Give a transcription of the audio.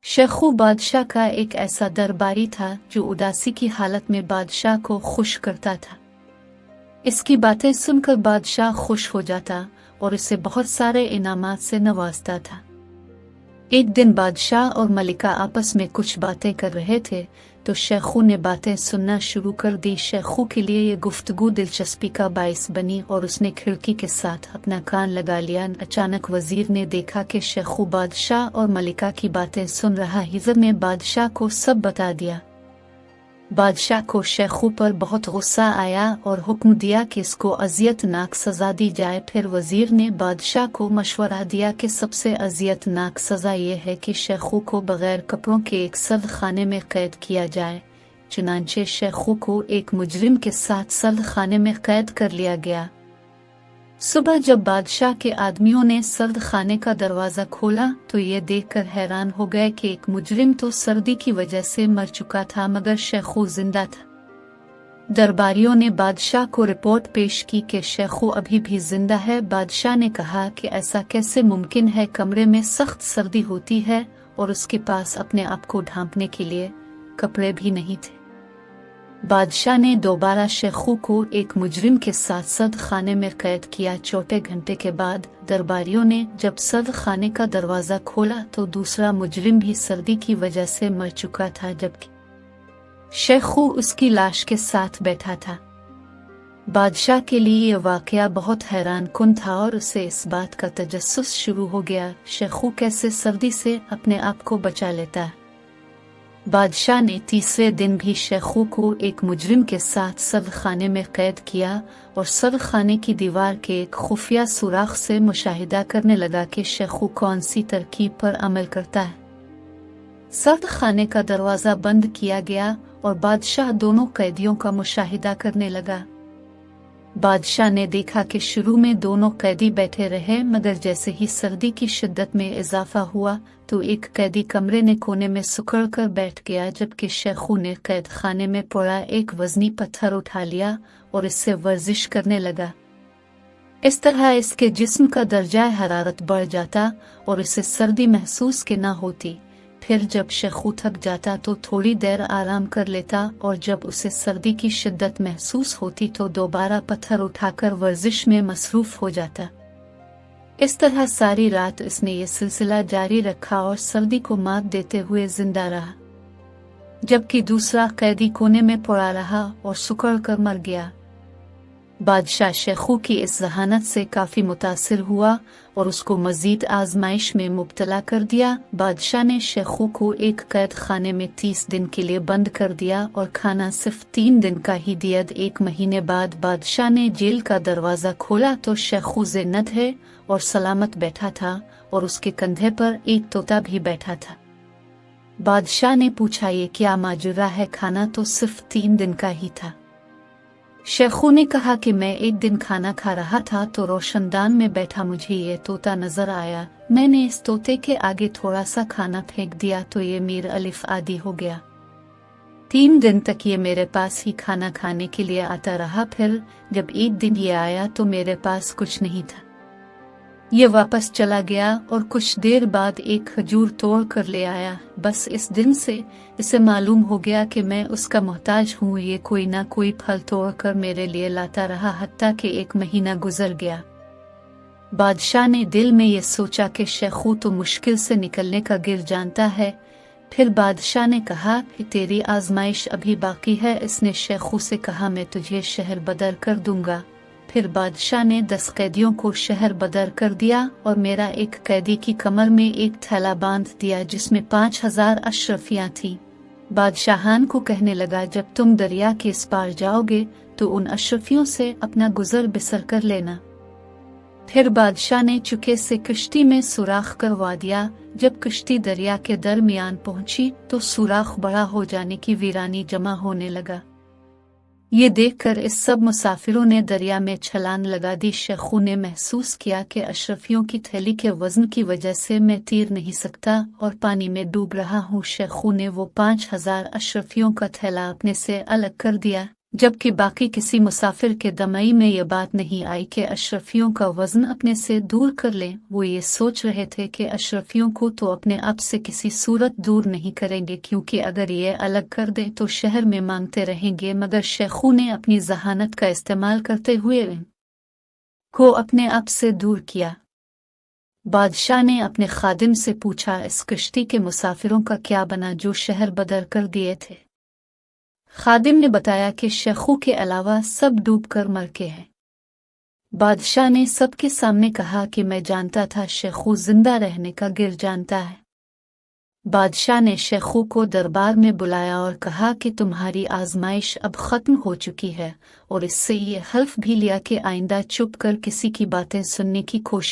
शेखू बादशाह का एक ऐसा दरबारी था जो उदासी की हालत में बादशाह को खुश करता था। इसकी बातें सुनकर बादशाह खुश हो जाता और इसे बहुत सारे इनामात से नवाजता था। एक दिन बादशाह और मलिका आपस में कुछ बातें कर रहे थे तो शेखू ने बातें सुनना शुरू कर दी। शेखू के लिए ये गुफ्तगू दिलचस्पी का बाइस बनी और उसने खिड़की के साथ अपना कान लगा लिया। अचानक वजीर ने देखा कि शेखू बादशाह और मलिका की बातें सुन रहा। हिज़र ने बादशाह को सब बता दिया। बादशाह को शेखू पर बहुत गुस्सा आया और हुक्म दिया कि इसको अजियतनाक सज़ा दी जाए। फिर वजीर ने बादशाह को मशवरा दिया कि सबसे अजियतनाक सज़ा यह है कि शेखू को बगैर कपड़ों के एक सर्द खाने में कैद किया जाए। चुनांचे शेखू को एक मुजरिम के साथ सर्द खाने में कैद कर लिया गया। सुबह जब बादशाह के आदमियों ने सर्द खाने का दरवाज़ा खोला तो ये देखकर हैरान हो गए कि एक मुजरिम तो सर्दी की वजह से मर चुका था मगर शेखू जिंदा था। दरबारियों ने बादशाह को रिपोर्ट पेश की कि शेखू अभी भी जिंदा है। बादशाह ने कहा कि ऐसा कैसे मुमकिन है, कमरे में सख्त सर्दी होती है और उसके पास अपने आप को ढांपने के लिए कपड़े भी नहीं थे। बादशाह ने दोबारा शेखू को एक मुजरिम के साथ सर्द खाने में कैद किया। चौथे घंटे के बाद दरबारियों ने जब सर्द खाने का दरवाज़ा खोला तो दूसरा मुजरिम भी सर्दी की वजह से मर चुका था, जबकि शेखू उसकी लाश के साथ बैठा था। बादशाह के लिए यह वाकया बहुत हैरान कुन था और उसे इस बात का तजस्सुस शुरू हो गया शेखू कैसे सर्दी से अपने आप को बचा लेता है। बादशाह ने तीसरे दिन भी शेखू को एक मुजरिम के साथ सर्द खाने में कैद किया और सर्द खाने की दीवार के एक खुफिया सुराख से मुशाहिदा करने लगा कि शेखू कौन सी तरकीब पर अमल करता है। सर्द खाने का दरवाज़ा बंद किया गया और बादशाह दोनों कैदियों का मुशाहिदा करने लगा। बादशाह ने देखा कि शुरू में दोनों कैदी बैठे रहे मगर जैसे ही सर्दी की शिद्दत में इजाफा हुआ तो एक कैदी कमरे ने कोने में सुकड़ कर बैठ गया, जबकि शेखू ने कैद खाने में पड़ा एक वजनी पत्थर उठा लिया और इससे वर्जिश करने लगा। इस तरह इसके जिस्म का दर्जा हरारत बढ़ जाता और इसे सर्दी महसूस के ना होती। फिर जब शेखू थक जाता तो थोड़ी देर आराम कर लेता और जब उसे सर्दी की शिद्दत महसूस होती तो दोबारा पत्थर उठाकर वर्जिश में मसरूफ हो जाता। इस तरह सारी रात इसने ये सिलसिला जारी रखा और सर्दी को मात देते हुए जिंदा रहा, जबकि दूसरा कैदी कोने में पड़ा रहा और सुकड़ कर मर गया। बादशाह शेखू की इस जहानत से काफी मुतासिर हुआ और उसको मजीद आजमाइश में मुब्तला कर दिया। बादशाह ने शेखू को एक कैद खाने में 30 दिन के लिए बंद कर दिया और खाना सिर्फ 3 दिन का ही दिया। 1 महीने बाद बादशाह ने जेल का दरवाज़ा खोला तो शेखू जिन्नत है और सलामत बैठा था और उसके कंधे पर एक तोता भी बैठा था। बादशाह ने पूछा, ये क्या माजरा है? खाना तो सिर्फ 3 दिन का ही था। शेखू ने कहा कि मैं एक दिन खाना खा रहा था तो रोशनदान में बैठा मुझे ये तोता नजर आया। मैंने इस तोते के आगे थोड़ा सा खाना फेंक दिया तो ये मीर अलिफ आदि हो गया। 3 दिन तक ये मेरे पास ही खाना खाने के लिए आता रहा। फिर जब एक दिन ये आया तो मेरे पास कुछ नहीं था। ये वापस चला गया और कुछ देर बाद एक खजूर तोड़ कर ले आया। बस इस दिन से इसे मालूम हो गया कि मैं उसका मोहताज हूँ। ये कोई ना कोई फल तोड़ कर मेरे लिए लाता रहा हत्ता कि 1 महीना गुजर गया। बादशाह ने दिल में ये सोचा कि शेखू तो मुश्किल से निकलने का गिर जानता है। फिर बादशाह ने कहा कि तेरी आजमाइश अभी बाकी है। इसने शेखू से कहा, मैं तुझे शहर बदर कर दूंगा। फिर बादशाह ने 10 कैदियों को शहर बदर कर दिया और मेरा एक कैदी की कमर में एक थैला बांध दिया जिसमें 5000 अशरफियां थी। बादशाहान को कहने लगा, जब तुम दरिया के इस पार जाओगे तो उन अशरफियों से अपना गुजर बिसर कर लेना। फिर बादशाह ने चुके से कश्ती में सुराख करवा दिया। जब कश्ती दरिया के दरमियान पहुंची तो सुराख बड़ा हो जाने की वीरानी जमा होने लगा। ये देखकर इस सब मुसाफिरों ने दरिया में छलांग लगा दी। शेखू ने महसूस किया कि अशरफियों की थैली के वजन की वजह से मैं तैर नहीं सकता और पानी में डूब रहा हूँ। शेखू ने वो 5000 अशरफियों का थैला अपने से अलग कर दिया जबकि बाकी किसी मुसाफिर के दमाई में ये बात नहीं आई कि अशरफियों का वज़न अपने से दूर कर लें। वो ये सोच रहे थे कि अशरफियों को तो अपने आप से किसी सूरत दूर नहीं करेंगे, क्योंकि अगर ये अलग कर दें तो शहर में मांगते रहेंगे। मगर शेखू ने अपनी जहानत का इस्तेमाल करते हुए को अपने आप से दूर किया। बादशाह ने अपने खादिम से पूछा, इस कश्ती के मुसाफिरों का क्या बना जो शहर बदर कर दिए थे? खादिम ने बताया कि शेखू के अलावा सब डूबकर मर के हैं। बादशाह ने सबके सामने कहा कि मैं जानता था शेखू जिंदा रहने का गिर जानता है। बादशाह ने शेखू को दरबार में बुलाया और कहा कि तुम्हारी आजमाइश अब खत्म हो चुकी है, और इससे ये हल्फ भी लिया कि आइंदा चुप कर किसी की बातें सुनने की कोशिश